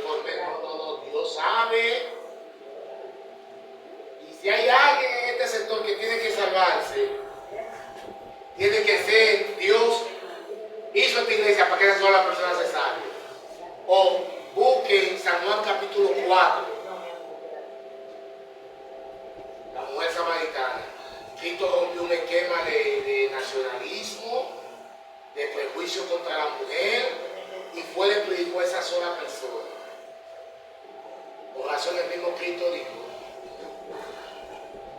conforme. No, no, no. Dios sabe. Y si hay alguien en este sector que tiene que salvarse, tiene que ser Dios hizo esta iglesia para que esas solas personas se salven. O busquen San Juan capítulo 4. La mujer samaritana. Cristo rompió un esquema de nacionalismo, de prejuicio contra la mujer y fue le predicó a esa sola persona. Por razón el mismo Cristo dijo,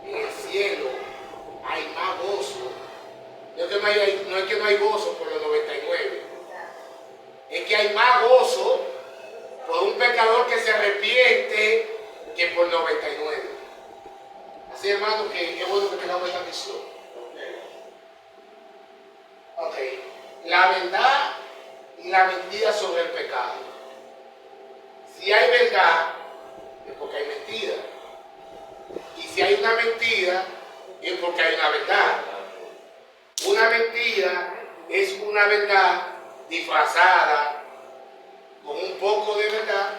en el cielo hay más gozo. No es que no hay gozo por los 99. Es que hay más gozo por un pecador que se arrepiente que por 99. Así, hermano, que es bueno que tengamos esta visión. Ok. La verdad y la mentira sobre el pecado. Si hay verdad, es porque hay mentira. Y si hay una mentira, es porque hay una verdad. Una mentira es una verdad disfrazada con un poco de verdad,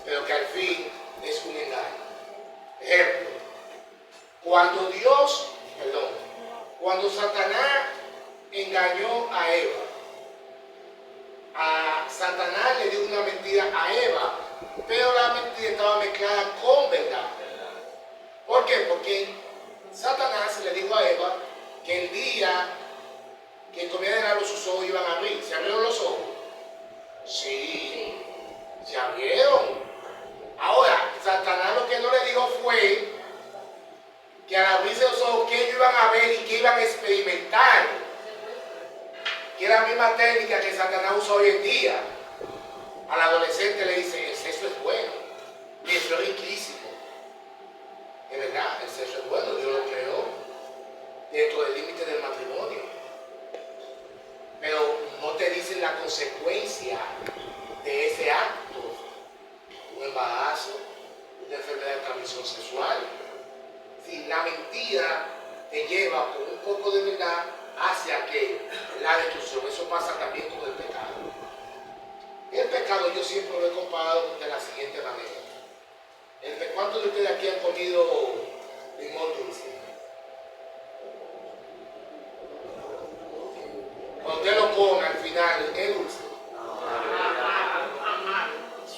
pero que al fin es un engaño. Ejemplo, cuando Satanás engañó a Eva, a Satanás le dio una mentira a Eva, pero la mentira estaba mezclada con verdad. ¿Por qué? Porque Satanás le dijo a Eva que el día que comieran algo sus ojos iban a abrir. ¿Se abrieron los ojos? Sí, se abrieron. Ahora, Satanás lo que no le dijo fue que al abrirse los ojos, que ellos iban a ver y que iban a experimentar. Que era la misma técnica que Satanás usa hoy en día. Al adolescente le dice, el sexo es bueno, y eso es riquísimo. Es verdad, el sexo es bueno, Dios lo creó dentro del límite del matrimonio. Pero no te dicen la consecuencia de ese acto. Un embarazo, una enfermedad de transmisión sexual. Si la mentira te lleva con un poco de verdad hacia que la destrucción. Eso pasa también con el pecado. El pecado yo siempre lo he comparado de la siguiente manera. ¿Cuántos de ustedes aquí han comido limón dulce? Cuando usted lo come al final, ¿es dulce?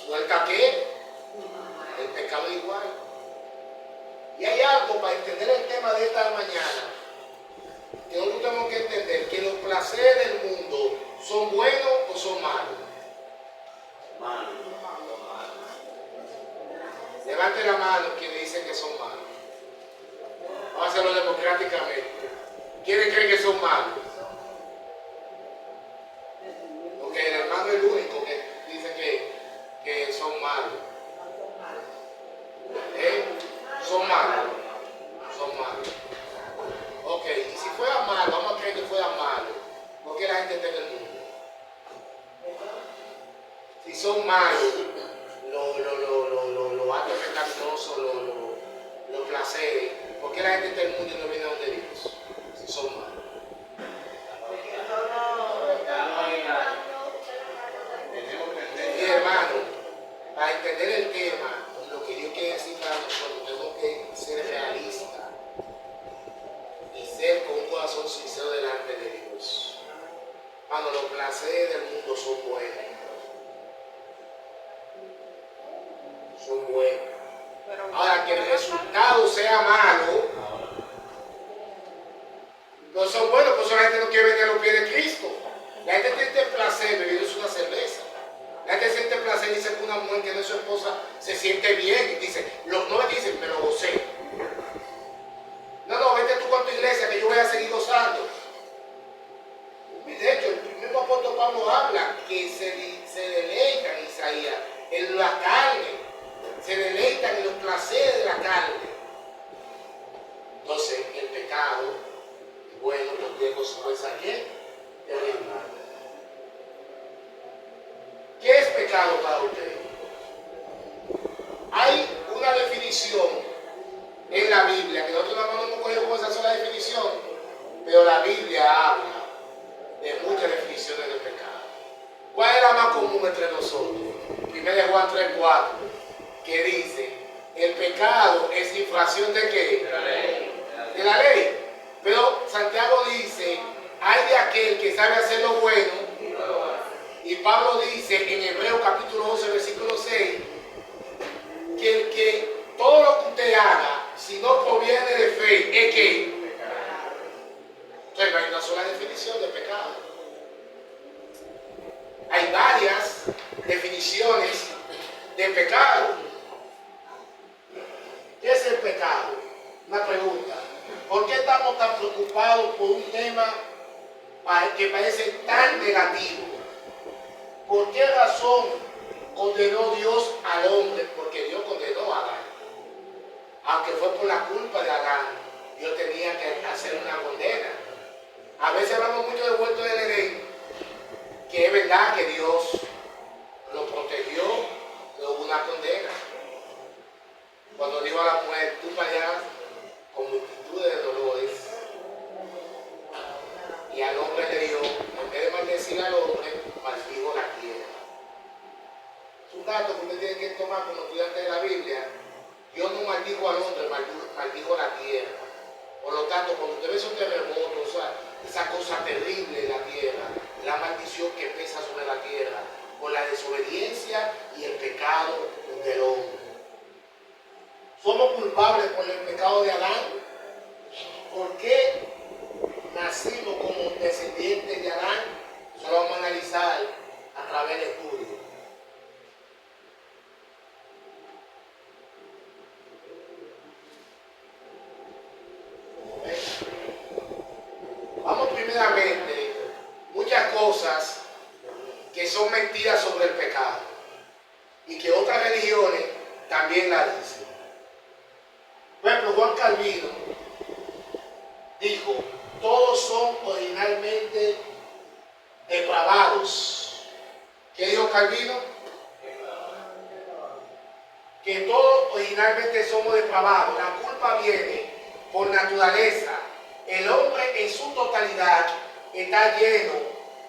¿Suelta qué? El pecado es igual. Y hay algo para entender el tema de esta mañana, que nosotros tenemos que entender que los placeres del mundo son buenos o son malos. Malos. Levante la mano quienes dicen que son malos. Vamos a hacerlo democráticamente. ¿Quiénes creen que son malos? Porque el hermano es el único que dice que son malos. Son malos. Son malos. Ok, y si fuera malo, vamos a creer que fuera malo, ¿por qué la gente está en el mundo? Si son malos, los actos pecaminosos, los placeres, ¿por qué la gente está en el mundo y no viene a donde Dios? Si son malos. Mi hermano, para entender el tema, lo que Dios quiere decir para nosotros, tenemos que ser realistas y ser con un corazón sincero delante de Dios. Cuando los placeres del mundo son buenos. Son buenos. Ahora, que el resultado sea malo, no son buenos, por eso la gente no quiere venir a los pies de Cristo. La gente siente placer bebiéndose una cerveza. La gente siente placer y dice que una mujer que no es su esposa se siente bien y dice, no me dicen, me lo gocé. No, vete tú con tu iglesia que yo voy a seguir gozando. De hecho, el mismo apóstol Pablo habla que se deleitan, Isaías, en la carne. Se deleitan en los placeres de la carne. Entonces, el pecado, bueno, no tiene consecuencia ¿qué? Terrible. ¿Qué es pecado para usted? Hay una definición en la Biblia, que nosotros no hemos cogido con esa sola definición, pero la Biblia habla de muchas definiciones del pecado. ¿Cuál es la más más común entre nosotros. 1 Juan 3:4, que dice, el pecado es infracción ¿de qué? De la ley. De la ley. Pero Santiago dice, hay de aquel que sabe hacer lo bueno. Y Pablo dice en Hebreos capítulo 11, versículo 6, que todo lo que usted haga, si no proviene de fe, es que entonces no hay una sola definición de pecado. Hay varias definiciones de pecado. ¿Qué es el pecado? Una pregunta. ¿Por qué estamos tan preocupados por un tema que parece tan negativo? ¿Por qué razón condenó Dios al hombre? Porque Dios condenó a Adán. Aunque fue por la culpa de Adán, Dios tenía que hacer una condena. A veces hablamos mucho del huerto del Edén, que es verdad que Dios lo protegió, pero hubo una condena. Cuando dijo a la mujer, tú vayas con multitudes de dolores, y al hombre le dio, en vez de maldecir al hombre, maldijo la tierra. Es un dato que usted tiene que tomar como estudiante de la Biblia. Dios no maldijo al hombre, maldijo la tierra. Por lo tanto, cuando usted ve esos terremotos, esa cosa terrible en la tierra, la maldición que pesa sobre la tierra, por la desobediencia y el pecado del hombre. ¿Somos culpables por el pecado de Adán? ¿Por qué nacimos como descendientes de Adán? Eso lo vamos a analizar a través del estudio. Vamos primeramente, muchas cosas que son mentiras sobre el pecado y que otras religiones también la dicen. Por ejemplo, Juan Calvino dijo, todos son originalmente depravados. ¿Qué dijo Calvino? Que todos originalmente somos depravados. La culpa viene por naturaleza. El hombre en su totalidad está lleno,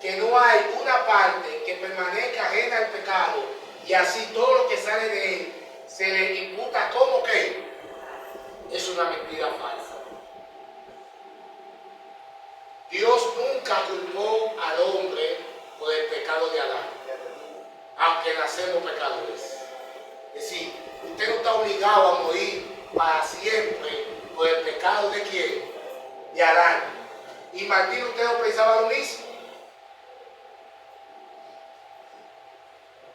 que no hay una parte que permanezca ajena al pecado, y así todo lo que sale de él se le imputa como que es una mentira falsa. Dios nunca culpó al hombre por el pecado de Adán, aunque nacemos pecadores. Es decir, usted no está obligado a morir para siempre por el pecado de ¿quién? De Adán. Y Martín, ¿usted no pensaba lo mismo?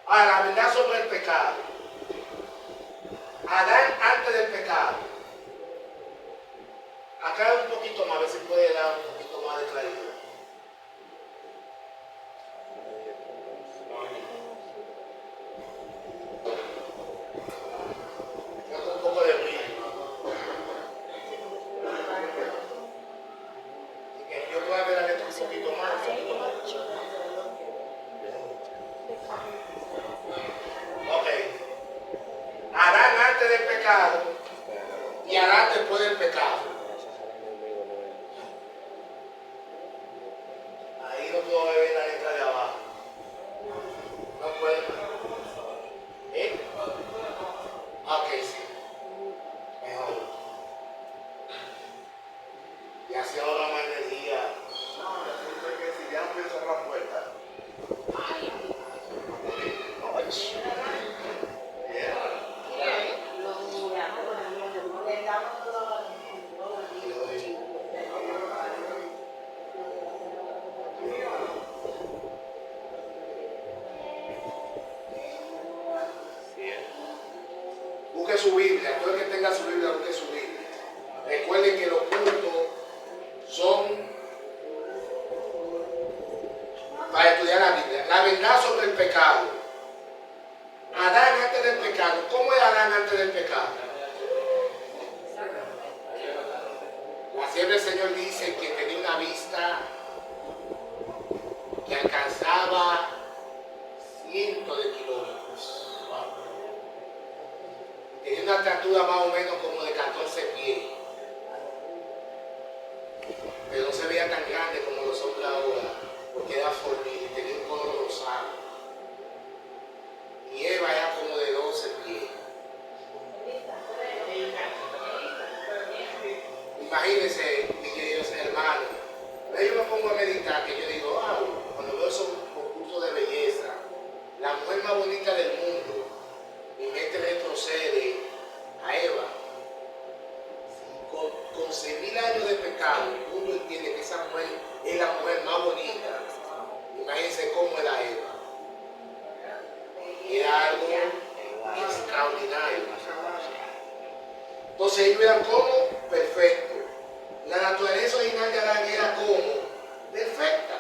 Ahora, la verdad sobre el pecado. Adán antes del pecado. Acá un poquito más, a ver si puede dar un poquito más de claridad. Yo con un poco de brillo. Yo puedo ver la letra un poquito más, un poquito más. Ok. Adán antes del pecado y Adán después del pecado. Ahí no puedo ver la letra de abajo. No puedo. ¿Eh? Ok, sí. Mejor. Y así ahora más energía. No, resulta que si ya no puedo cerrar la puerta. Busque su Biblia, todo el que tenga su Biblia, busque su Biblia. Recuerden que los puntos son para estudiar la Biblia. La verdad sobre el pecado. Adán antes del pecado. ¿Cómo era Adán antes del pecado? La sierva del Señor dice que tenía una vista que alcanzaba cientos de kilómetros. Tenía una estatura más o menos como de 14 pies. Pero no se veía tan grande como los hombres ahora, porque era fornido y tenía un color rosado. algo extraordinario. Entonces ellos eran como perfectos. La naturaleza original de Adán era como perfecta.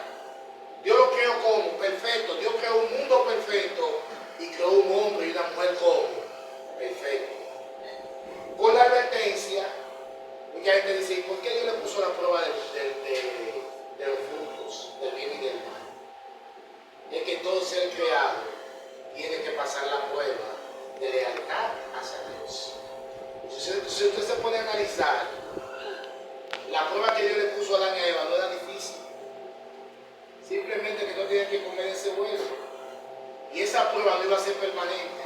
Dios lo creó como perfecto. Dios creó un mundo perfecto y creó un hombre y una mujer como perfecto. Con la advertencia, mucha gente dice, ¿por qué Dios le puso la prueba de los frutos, del bien y del mal? Es que todo ser creado tiene que pasar la prueba de lealtad hacia Dios. Si usted se pone a analizar, la prueba que Dios le puso a Adán y a Eva no era difícil. Simplemente que no tenían que comer ese huevo. Y esa prueba no iba a ser permanente.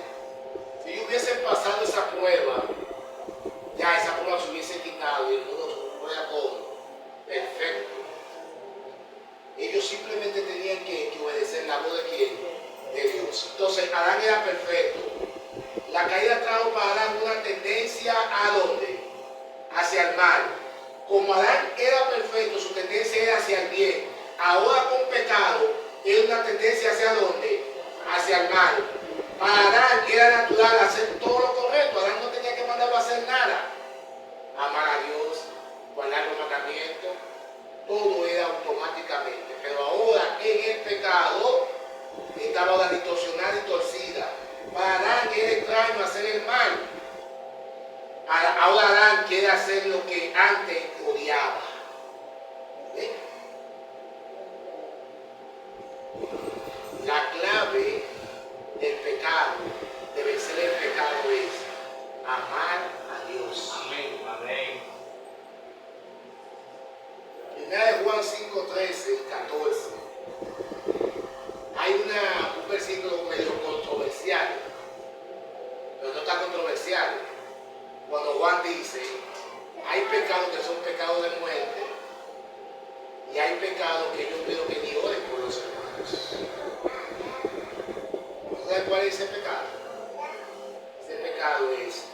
Si yo hubiese pasado esa prueba, ya esa prueba se hubiese quitado y el mundo fuera como perfecto. Ellos simplemente tenían que obedecer la voz de quién? De Dios. Entonces Adán era perfecto. La caída trajo para Adán una tendencia ¿a dónde? Hacia el mal. Como Adán era perfecto, su tendencia era hacia el bien. Ahora con pecado, es una tendencia hacia dónde? Hacia el mal. Para Adán era natural hacer todo lo correcto. Adán no tenía que mandarlo a hacer nada. Amar a Dios, guardar los mandamientos, todo era automáticamente. Pero ahora en el pecado estaba ahora distorsionada y torcida. Para Adán era extraño hacer el mal. Ahora Adán quiere hacer lo que antes odiaba. ¿Ven? La clave del pecado, de vencer el pecado, es amar a Dios. Amén. Amén. Primera de Juan 5, 13 y 14. Hay un versículo medio controversial, pero no está controversial. Cuando Juan dice, hay pecados que son pecados de muerte y hay pecados que yo pido que ni oren por los hermanos. ¿Saben cuál es ese pecado? Ese pecado es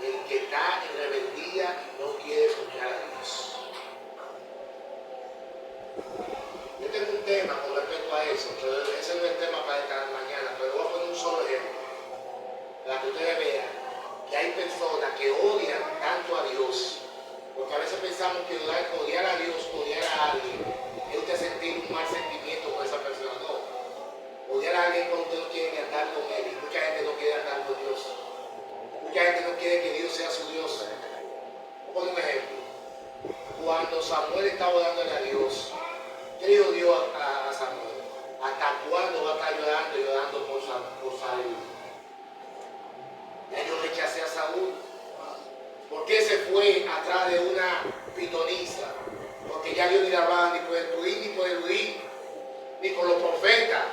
el que está en rebeldía y no quiere escuchar a Dios. Yo tengo un tema con respecto a eso, pero ese no es el tema para esta mañana, pero voy a poner un solo ejemplo para que ustedes vean que hay personas que odian tanto a Dios, porque a veces pensamos que odiar a Dios, odiar a alguien, es usted sentir un mal sentimiento con esa persona. No, odiar a alguien cuando usted no quiere ni andar con él, y mucha gente no quiere andar con Dios, mucha gente no quiere que Dios sea su Dios. Por un ejemplo, cuando Samuel estaba orándole a Dios, ¿qué dijo Dios a Samuel? ¿Hasta cuándo va a estar llorando y llorando por Saúl? Ya yo rechacé a Saúl. ¿Por qué se fue atrás de una pitonisa? Porque ya Dios ni le hablaba ni por el Turín, ni por el Urín, ni con los profetas.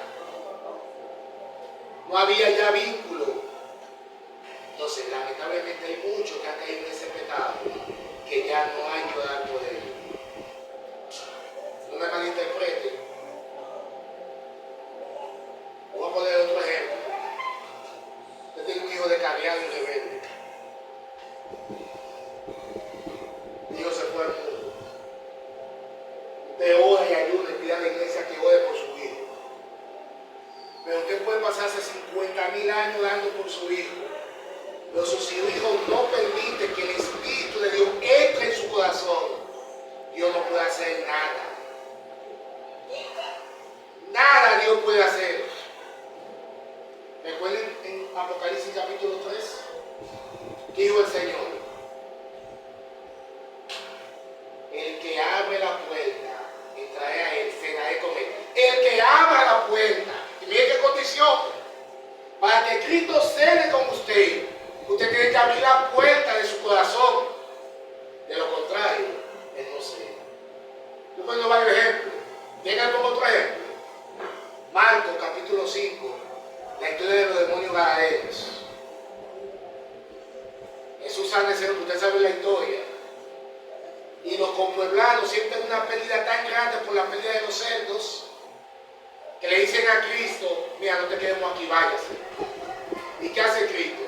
No había ya vínculo. Entonces, lamentablemente hay muchos que han caído en ese pecado, que ya no hay que orar por ellos. No me malinterpreten. Voy a poner otro ejemplo. Yo tengo un hijo descarriado y rebelde. Dios se fue al mundo. Usted ora y ayuda y pide a la iglesia que ore por su hijo. Pero usted puede pasarse 50.000 años orando por su hijo. Pero si su hijo no permite que el Espíritu de Dios entre en su corazón, Dios no puede hacer nada. Nada Dios puede hacer. Recuerden en Apocalipsis capítulo 3, ¿qué dijo el Señor? El que abre la puerta, entraré a él, cenaré con él. El que abra la puerta, y mire qué condición, para que Cristo cene con usted, usted tiene que abrir la puerta de su corazón. De lo contrario, Él no cena. Yo pongo varios ejemplos. Vengan con otro ejemplo. Marcos capítulo 5, la historia de los demonios gadarenos. Jesús sale, usted sabe la historia. Y los compueblanos sienten una pérdida tan grande por la pérdida de los cerdos, que le dicen a Cristo, mira, no te quedemos aquí, váyase. ¿Y qué hace Cristo?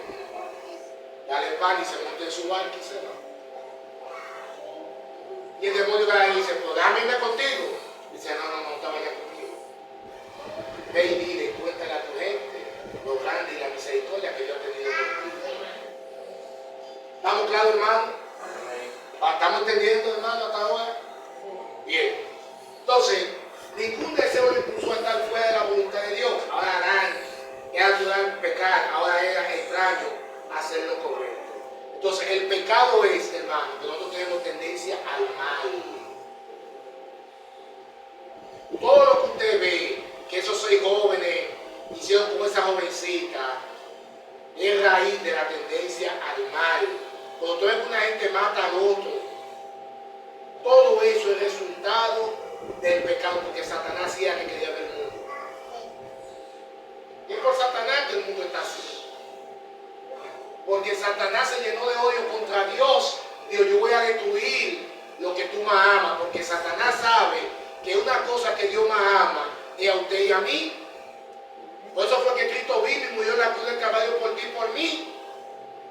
Dale pan y se monta en su barco y se va. Y el demonio gadareno dice, pero déjame irme contigo. Dice, no te vayas conmigo. Ve y dile, cuéntale a tu gente lo grande y la y misericordia que Dios ha tenido contigo. ¿Estamos claros, hermano? ¿Estamos entendiendo, hermano, hasta ahora? Bien. Entonces, ningún deseo le impulsó a estar fuera de la voluntad de Dios. Ahora Adán era natural pecar, ahora era extraño hacer lo correcto. Entonces, el pecado es, hermano, que nosotros tenemos tendencia al mal. Todo lo que usted ve, que esos 6 jóvenes hicieron con esa jovencita, es raíz de la tendencia al mal. Cuando tú ves que una gente mata al otro, todo eso es resultado del pecado, porque Satanás hacía que quería ver el mundo. Y es por Satanás que el mundo está así. Porque Satanás se llenó de odio contra Dios. Dijo, yo voy a destruir lo que tú más amas, porque Satanás sabe que una cosa que Dios más ama es a usted y a mí. Por eso fue que Cristo vino y murió en la cruz del Calvario por ti y por mí.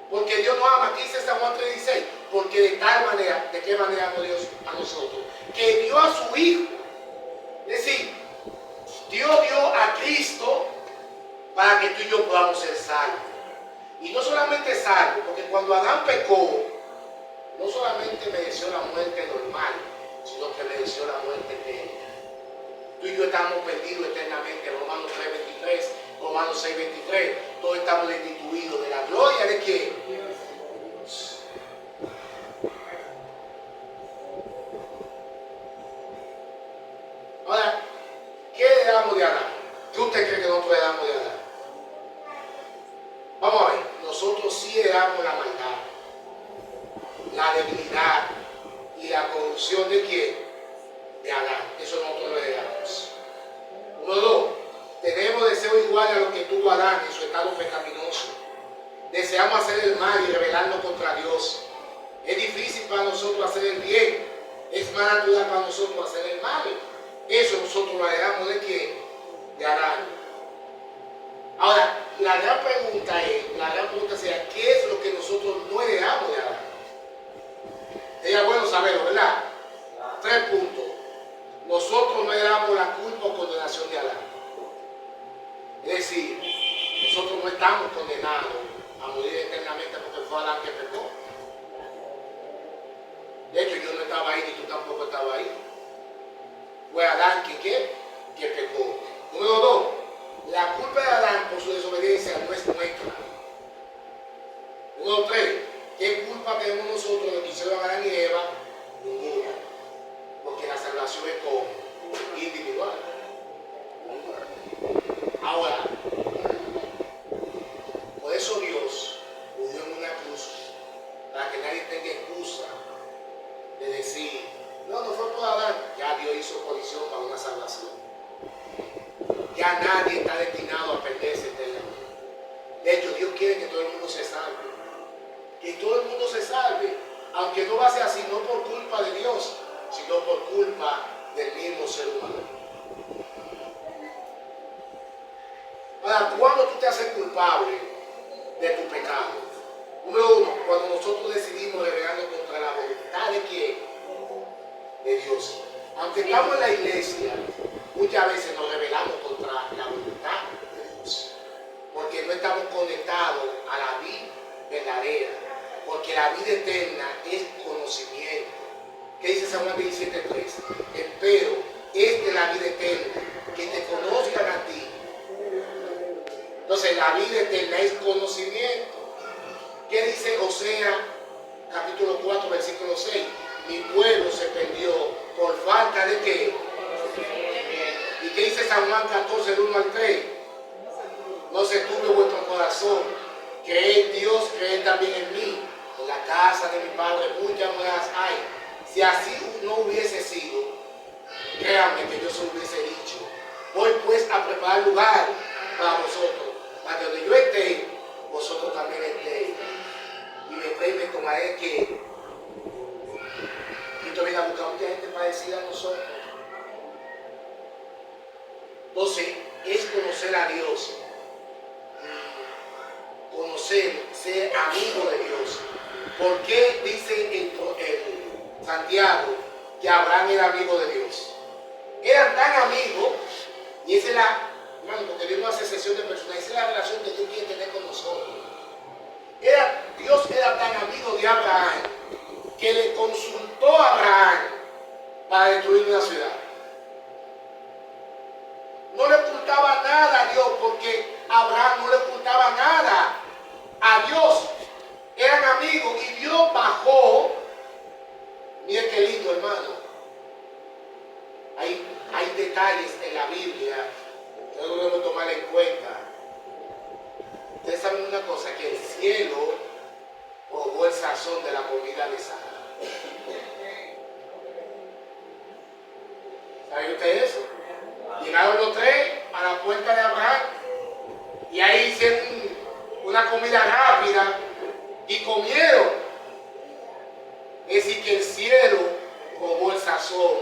Porque Dios nos ama. Aquí dice San Juan 3:16. Porque de tal manera, ¿de qué manera amó Dios a nosotros? Que dio a su Hijo. Es decir, Dios dio a Cristo para que tú y yo podamos ser salvos. Y no solamente salvos, porque cuando Adán pecó, no solamente mereció la muerte normal, sino que mereció la muerte eterna. Tú y yo estamos perdidos eternamente. Romanos 3:23, Romanos 6:23. Todos estamos destituidos de la gloria de quién. Dios. Ahora, ¿qué heredamos de Adán? ¿Qué usted cree que nosotros heredamos de Adán? Vamos a ver, nosotros sí heredamos la maldad, la debilidad y la corrupción de quién? De Adán. Eso nosotros lo heredamos. Número 2, tenemos deseos iguales a los que tuvo Adán en su estado pecaminoso. Deseamos hacer el mal y rebelarnos contra Dios. Es difícil para nosotros hacer el bien. Es más natural para nosotros hacer el mal. Eso nosotros lo heredamos de quién? De Adán. Ahora, la gran pregunta sería, ¿qué es lo que nosotros no heredamos de Adán? Sería bueno saberlo, ¿verdad? 3 puntos. Nosotros no heredamos la culpa o condenación de Adán. Es decir, nosotros no estamos condenados a morir eternamente porque fue Adán que pecó. De hecho, yo no estaba ahí ni tú tampoco estabas ahí. Fue Adán que pecó. Número 2, la culpa de Adán por su desobediencia no es nuestra. Número 3, ¿qué culpa tenemos nosotros de lo que hicieron Adán y Eva? Ninguna. Porque la salvación es como individual. Ahora, por eso Dios murió en una cruz, para que nadie tenga excusa de decir, no fue por Adán. Ya Dios hizo provisión para una salvación. Ya nadie está destinado a perderse eternamente. De hecho, Dios quiere que todo el mundo se salve. Que todo el mundo se salve, aunque no va a ser así, no por culpa de Dios, sino por culpa del mismo ser humano. Ahora, ¿cuándo tú te haces culpable de tu pecado? Número 1, cuando nosotros decidimos rebelarnos contra la voluntad de quién? De Dios. Aunque estamos en la iglesia, muchas veces nos rebelamos contra la voluntad de Dios. Porque no estamos conectados a la vida verdadera. Porque la vida eterna es conocimiento. ¿Qué dice San Juan 17:3? Espero, esta es la vida eterna, que te conozcan a ti. Entonces la vida eterna es conocimiento. ¿Qué dice Oseas capítulo 4 versículo 6? Mi pueblo se perdió por falta de qué. ¿Y qué dice San Juan 14 del 1 al 3? No se turbe vuestro corazón, creed en Dios, creed también en mí. En la casa de mi padre muchas moradas hay. Si así no hubiese sido, créanme que yo se lo hubiese dicho. Voy pues a preparar lugar para vosotros, para que donde yo esté, vosotros también estéis. Y después me tomaré que Cristo viene a buscar a mucha gente parecida a nosotros. Entonces, es conocer a Dios. Conocer, ser amigo de Dios. ¿Por qué dice el Santiago que Abraham era amigo de Dios? Eran tan amigos, y esa es la Hermano, porque Dios no hace excepción de personas. Esa es la relación que Dios quiere tener con nosotros. Dios era tan amigo de Abraham que le consultó a Abraham para destruir una ciudad. No le ocultaba nada a Dios, porque Abraham no le ocultaba nada a Dios. Eran amigos y Dios bajó. Miren qué lindo, hermano. Hay detalles en la Biblia que no debemos tomar en cuenta. Ustedes saben una cosa, que el cielo probó el sazón de la comida de Sara. ¿Sabe usted eso? Llegaron los tres a la puerta de Abraham y ahí hicieron una comida rápida y comieron. Es decir, que el cielo probó el sazón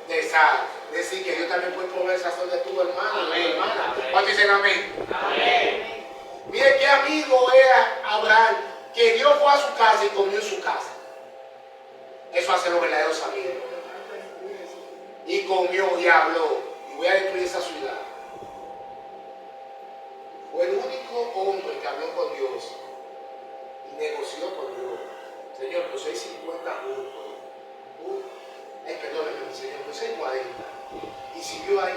de Sara. Es decir, que Dios también puede probar el sazón de tu hermano, de tu hermana. ¿Cuántos dicen amén? Amén. Mire qué amigo era Abraham, que Dios fue a su casa y comió en su casa. Eso hace los verdaderos amigos. Y comió y habló. Y voy a destruir esa ciudad. Fue el único hombre que habló con Dios y negoció con Dios. Señor, pues hay 50 juntos. Perdóneme, Señor, pues hay 40. Y siguió ahí.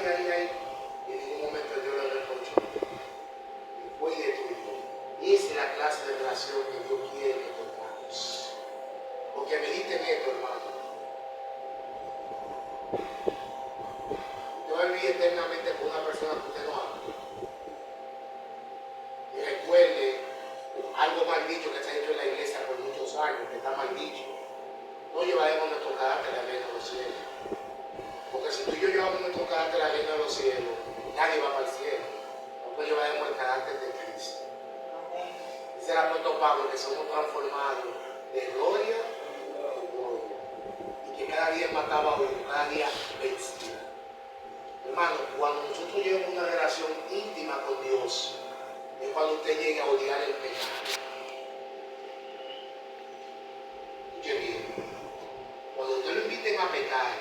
Y en ningún momento Dios le reprochó. Y fue y destruyó. Esa es la clase de relación que Dios quiere que tengamos. Porque mediten esto, hermano. Usted va a vivir eternamente con una persona que usted no ama. Y recuerde algo mal dicho que se ha hecho en la iglesia por muchos años, que está mal dicho. No llevaremos nuestro carácter a la reina de los cielos. Porque si tú y yo llevamos nuestro carácter a la reina de los cielos, nadie va para el cielo. Nosotros llevaremos el carácter de Cristo. Dice el apóstol Pablo que somos transformados de gloria en gloria. Y que cada día mataba a uno, cada día vencía. Hermano, cuando nosotros llevamos una relación íntima con Dios, es cuando usted llegue a odiar el pecado. Escuche bien. Cuando usted lo inviten a pecar,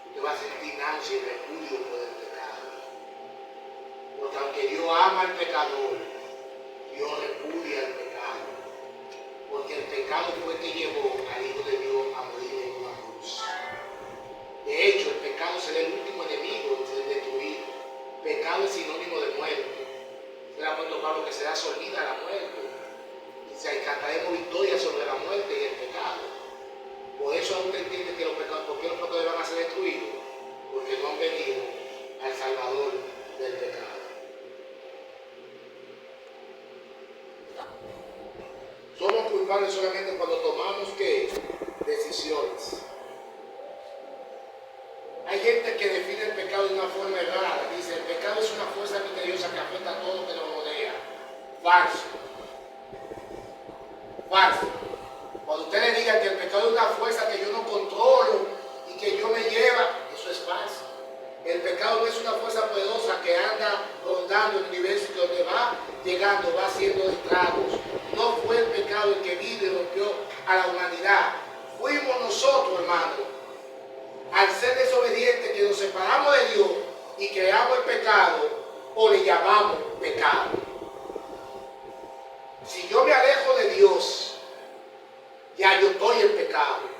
usted va a sentir náusea y repudio por el pecado. Porque aunque Dios ama al pecador, Dios repudia el pecado. Porque el pecado fue el que llevó al Hijo de Dios a morir en una cruz. De hecho, el pecado será el último enemigo de destruir. Pecado es sinónimo de muerte. El apóstol Pablo que será sorbida la muerte. Y se alcanzaremos victoria sobre la muerte y el pecado. Por eso aún entiende que los pecados, ¿por qué los pecados van a ser destruidos? Porque no han venido al Salvador del pecado. Somos culpables solamente cuando tomamos ¿qué? Decisiones. Hay gente que define el pecado de una forma errada. Dice, el pecado es una fuerza misteriosa que afecta a todo lo que nos rodea. Falso. Falso. Cuando usted le diga que el pecado es una fuerza que yo no controlo y que yo me lleva, eso es falso. El pecado no es una fuerza poderosa que anda rondando el universo y que donde va llegando va haciendo estragos. No fue el pecado el que vino y rompió a la humanidad. Fuimos nosotros, hermano, al ser desobedientes que nos separamos de Dios y creamos el pecado o le llamamos pecado. Si yo me alejo de Dios, ya yo estoy en pecado.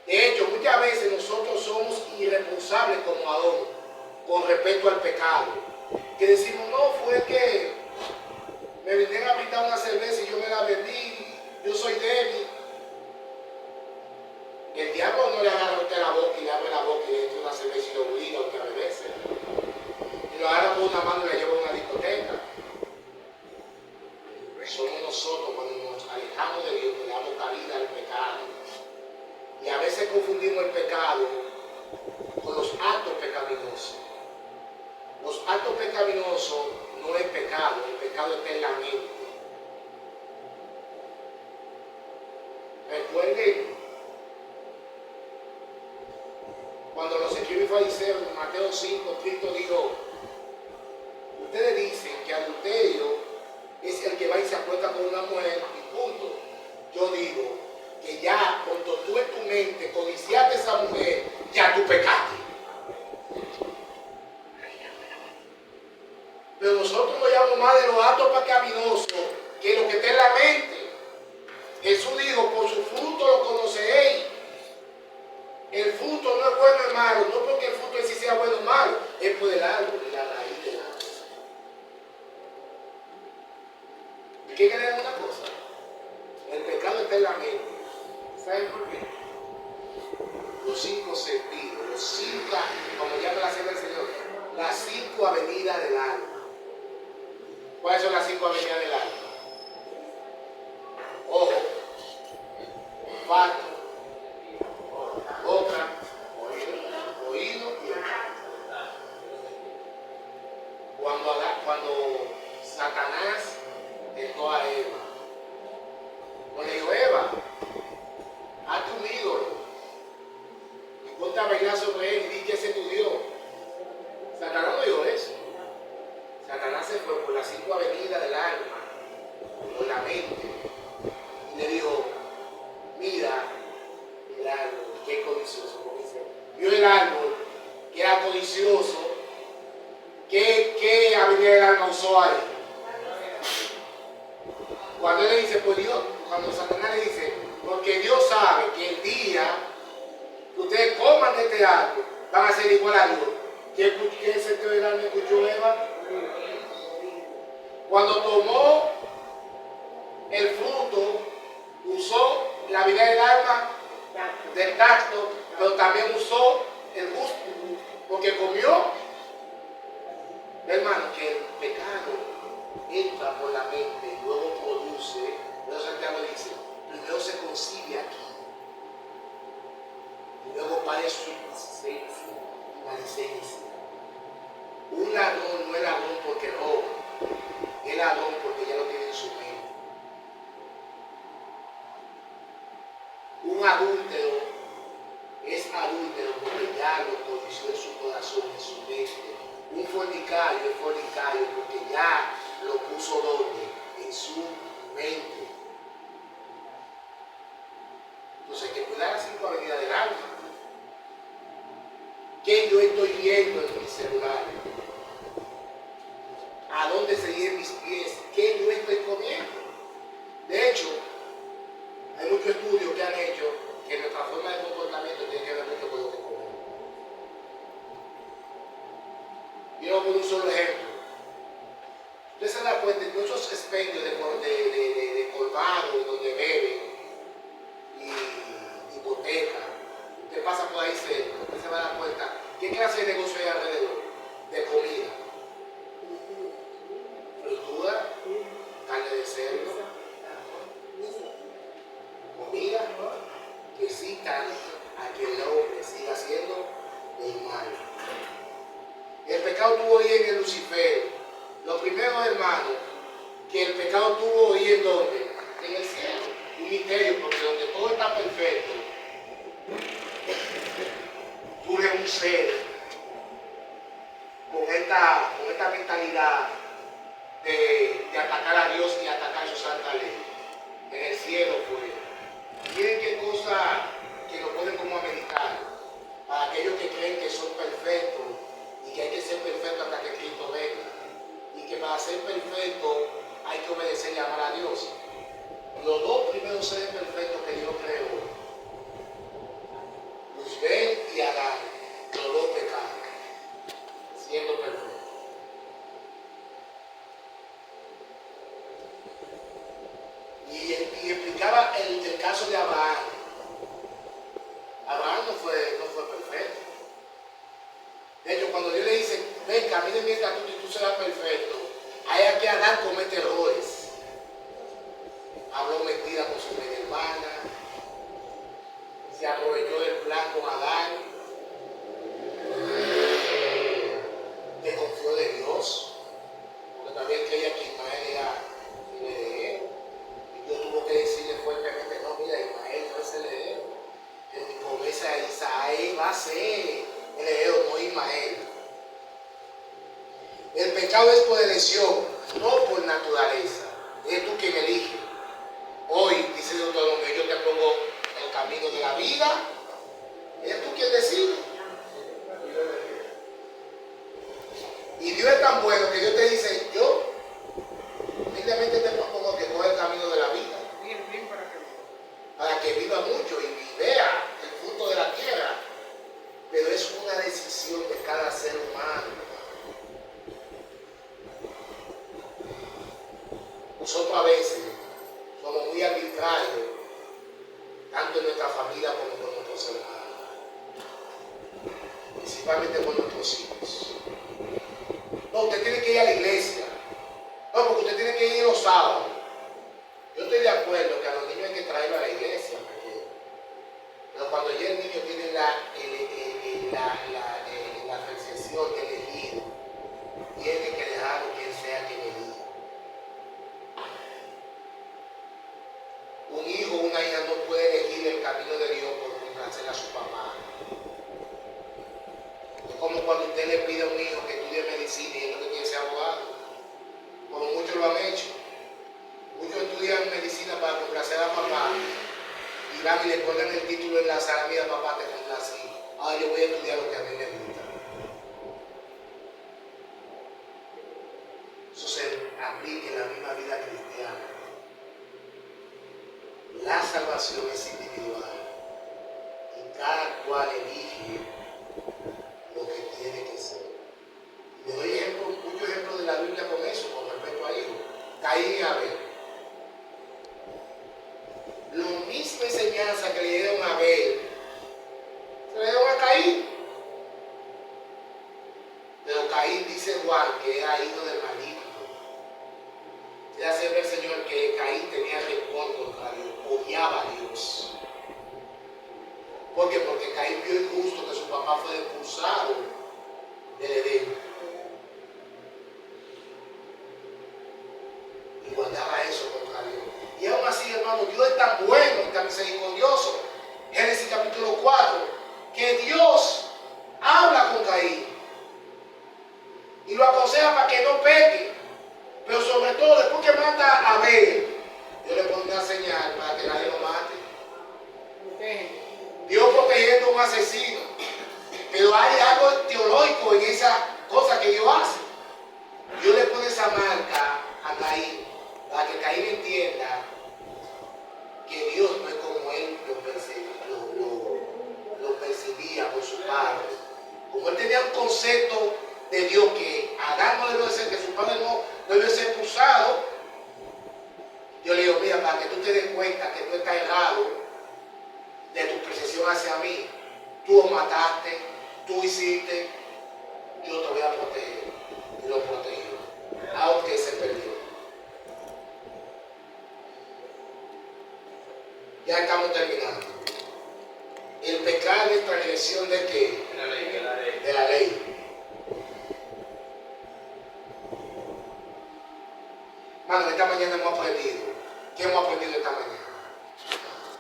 De hecho, muchas veces nosotros somos irresponsables como Adón con respecto al pecado. Que decimos, no, fue que me vinieron a brindar una cerveza y yo me la bebí, yo soy débil. El diablo no le agarra a usted la boca y le abre la boca y le echa una cerveza y lo obliga a usted a beberse. Y lo agarra por una mano y le lleva a una discoteca. Somos nosotros cuando nos alejamos de Dios que le damos cabida al pecado. Y a veces confundimos el pecado con los actos pecaminosos. Los actos pecaminosos no es pecado, el pecado está en la mente. Recuerden cuando los escribas y fariseos en Mateo 5, Cristo dijo, ustedes dicen que adulterio es el que va y se acuesta con una mujer y punto. Yo digo que ya cuando tú en tu mente codiciaste a esa mujer, ya tú pecaste. Pero nosotros nos llamamos más de los actos pecaminosos que lo que está en la mente. Jesús dijo, por su fruto lo conoceréis. El fruto no es bueno o malo, no porque el fruto en sí sea bueno o malo, es por el árbol y la raíz del árbol. ¿Y qué queremos una cosa? El pecado está en la mente. ¿Saben por qué? Los 5 sentidos, los 5, como llama la cena del Señor, las 5 avenidas del alma. ¿Cuáles son las 5 avenidas del alma? Ojo, olfato, boca, oído y olfato. Cuando Satanás tentó a Eva, le dijo, Eva, hazte un ídolo y ponte a bailar sobre él y di que ese es tu Dios. Satanás no dijo eso. Satanás se fue por las 5 avenidas del alma, por la mente, y le dijo, mira el árbol, qué codicioso, como dice. Vio el árbol, que era codicioso. ¿Qué avenida del alma usó ahí? Cuando él le dice, pues Dios, cuando Satanás le dice, porque Dios sabe que el día que ustedes coman de este árbol, van a ser igual a Dios. ¿Qué sentido del alma escuchó Eva? Cuando tomó el fruto, usó la habilidad del alma del tacto, pero también usó el gusto, porque comió. Hermano, que el pecado entra por la mente y luego produce, pero Santiago dice, primero se concibe aquí, y luego padece su licencia, la licencia. Un ladrón no es ladrón porque roba, es ladrón porque ya lo tiene en su mente. Un adúltero es adúltero porque ya lo condició en su corazón, en su mente. Un fornicario es fornicario porque ya lo puso donde, en su mente. Entonces hay que cuidar las 5 avenidas del alma. ¿Qué yo estoy viendo en mi celular? ¿A dónde se llevan mis pies? ¿Qué yo estoy comiendo? De hecho, hay muchos estudios que han hecho que nuestra forma de comportamiento tiene que ver mucho con lo que comemos. Quiero poner un solo ejemplo. Usted se da cuenta de muchos expendios de colgados, donde beben, y hipoteca. Usted pasa por ahí cerca, usted se va a dar cuenta. ¿Qué clase de negocio hay alrededor? De comida. Fritura, carne de cerdo, comida que citan a que el hombre siga siendo el mal. El pecado tuvo origen en Lucifer. Lo primero, hermano, que el pecado tuvo origen ¿dónde? En el cielo. Un misterio, porque donde todo está perfecto, surge un ser con esta mentalidad de atacar a Dios y atacar su santa ley. En el cielo fue. Miren qué cosa que lo ponen como a meditar. Para aquellos que creen que son perfectos y que hay que ser perfecto hasta que Cristo venga. Y que para ser perfecto hay que obedecer y amar a Dios. Los 2 primeros seres perfectos que Dios creó, Luzbel y Adán, los 2 pecaron, siendo perfectos. Y explicaba el caso de Abraham. Abraham no fue perfecto. De hecho, cuando Dios le dice, ven, camina en mi estatuto y tú serás perfecto, hay que Adán comete errores. Habló mentira con su media hermana, se aprovechó del plan con Adán, desconfió de Dios, porque también creía que Ismael era heredero. Y Dios tuvo que decirle fuertemente, no, mira, Ismael no es heredero. Mi promesa de Isaí va a ser heredero, no Ismael. El pecado es por elección, no por naturaleza. Es tú quien elige. Hoy, dice Deuteronomio, yo te pongo el camino de la vida. Es tú quien decide. Y Dios es tan bueno que Dios te dice Nosotros a veces somos muy arbitrarios, tanto en nuestra familia como con nuestros hermanos, principalmente con nuestros hijos. No, usted tiene que ir a la iglesia. No, porque usted tiene que ir los sábados. Yo estoy de acuerdo que a los niños hay que traerlos a la iglesia, pero cuando ya el niño tiene la percepción de elegir, tiene que dejarlo quien sea que elija. Un hijo o una hija no puede elegir el camino de Dios por complacer a su papá. Es como cuando usted le pide a un hijo que estudie medicina y él no quiere ser abogado, como muchos lo han hecho. Muchos estudian medicina para complacer a papá y van y le ponen el título en la sala: mira papá, te complací, ahora yo voy a estudiar lo que a mí me gusta. Eso se aplica en la misma vida cristiana. La salvación es individual y cada cual elige lo que tiene que ser. Le doy muchos ejemplos de la Biblia con eso, con respecto a hijos. Caín y Abel. La misma enseñanza que le dieron a Abel, se le dieron a Caín. Pero Caín, dice Juan, que era hijo del maligno. Ya se ve el Señor que Caín tenía rencor contra Dios, odiaba a Dios. ¿Por qué? Porque Caín vio injusto que su papá fue expulsado del Edén. Y guardaba eso contra Dios. Y aún así, hermano, Dios es tan bueno y tan misericordioso. Génesis capítulo 4, que Dios habla con Caín y lo aconseja para que no peque. Pero sobre todo, después que mata a Abel, Dios le pone una señal para que nadie lo mate. Dios protegiendo a un asesino. Pero hay algo teológico en esa cosa que Dios hace. Dios le pone esa marca a Caín para que Caín entienda que Dios no es como él lo percibía por su padre. Como él tenía un concepto de Dios que Adán no debió ser, que su padre no debió ser expulsado, yo le digo: mira, para que tú te des cuenta que tú estás errado de tu percepción hacia mí, tú lo mataste, tú hiciste, yo te voy a proteger. Y lo protegió, aunque se perdió. Ya estamos terminando. El pecado es transgresión de qué? De la ley. De la ley. Mano, esta mañana hemos aprendido. ¿Qué hemos aprendido esta mañana?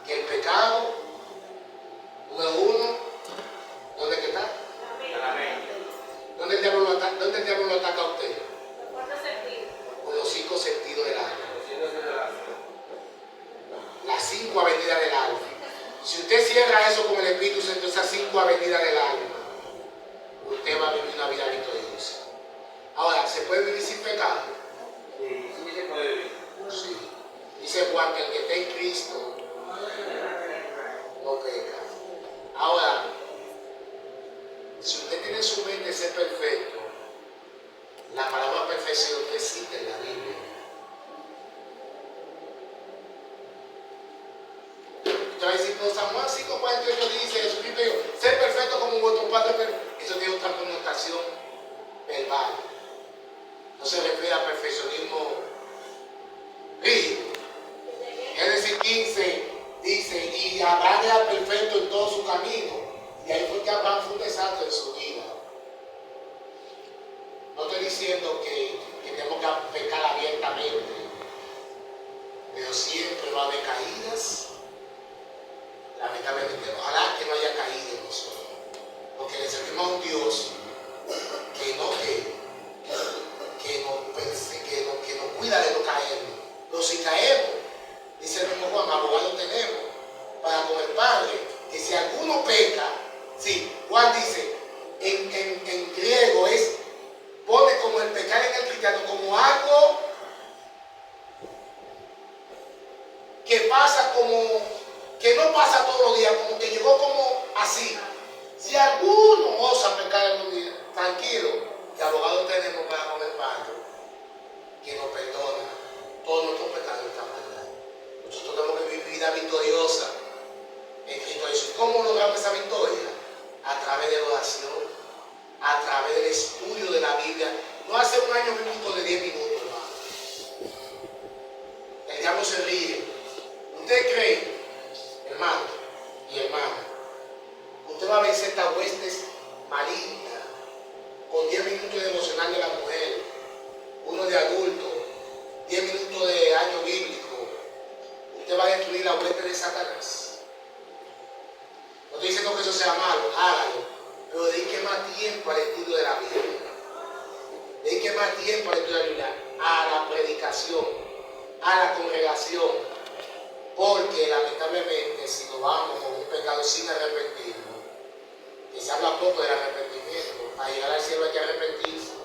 Que el pecado, número uno, ¿dónde que está? ¿Dónde el diablo lo ataca a usted? Con los 5 sentidos del alma. Las 5 avenidas del alma. Si usted cierra eso con el Espíritu Santo, esas 5 avenidas del alma, usted va a vivir una vida victoriosa. Ahora, ¿se puede vivir sin pecado? Sí, sí se puede vivir. Sí. Dice Juan que el que está en Cristo no peca. Ahora, si usted tiene en su mente ser perfecto, la palabra perfección no existe en la Biblia. Usted va a decir, pero San Juan 5:48 dice: Jesucristo dijo, ser perfecto como vuestro Padre, pero eso tiene otra connotación verbal. No se refiere a perfeccionismo rígido. Génesis 15 dice: y Abraham era perfecto en todo su camino. Y ahí fue que Abraham fue un desastre en su vida. No estoy diciendo que tenemos que pecar abiertamente, pero siempre va a haber caídas. Lamentablemente, ojalá que no haya caída en nosotros, porque le servimos a un Dios que nos cuida de no caernos. Pero si caemos, dice el mismo Juan, abogado tenemos para con el Padre, que si alguno peca, sí, Juan dice, en griego pone como el pecar en el cristiano como algo que pasa que no pasa todos los días, como que llegó como así. Si alguno osa pecar en un día, tranquilo, que abogado tenemos para con el Padre, que nos perdona todos nuestros de adulto, 10 minutos de año bíblico, usted va a destruir la hueste de Satanás. No estoy diciendo que eso sea malo, hágalo, pero dedique más tiempo al estudio de la Biblia. Dedique más tiempo al estudio de la Biblia, a la predicación, a la congregación, porque lamentablemente si nos vamos con un pecado sin arrepentirnos, que se habla poco del arrepentimiento, para llegar al cielo hay que arrepentirse.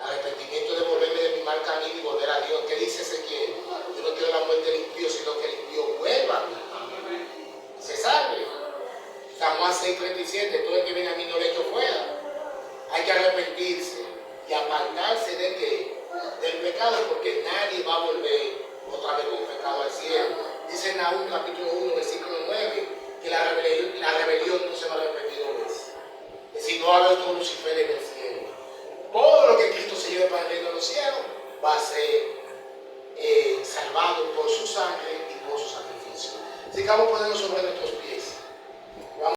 Arrepentimiento de volverme de mi mal camino y volver a Dios. ¿Qué dice Ezequiel? Yo no quiero la muerte del impío, sino que el impío vuelva a mí. Se salve. San Juan 6:37, todo el que viene a mí no le echo fuera. Hay que arrepentirse y apartarse de qué? Del pecado, porque nadie va a volver otra vez con pecado al cielo. Dice Nahum capítulo 1, versículo 9, que la rebelión no se va a repetir dos veces. Es decir, no va a haber otro Lucifer en el cielo. Todo lo que Cristo se lleve para el reino de los cielos va a ser salvado por su sangre y por su sacrificio. Así que vamos a ponernos sobre nuestros pies.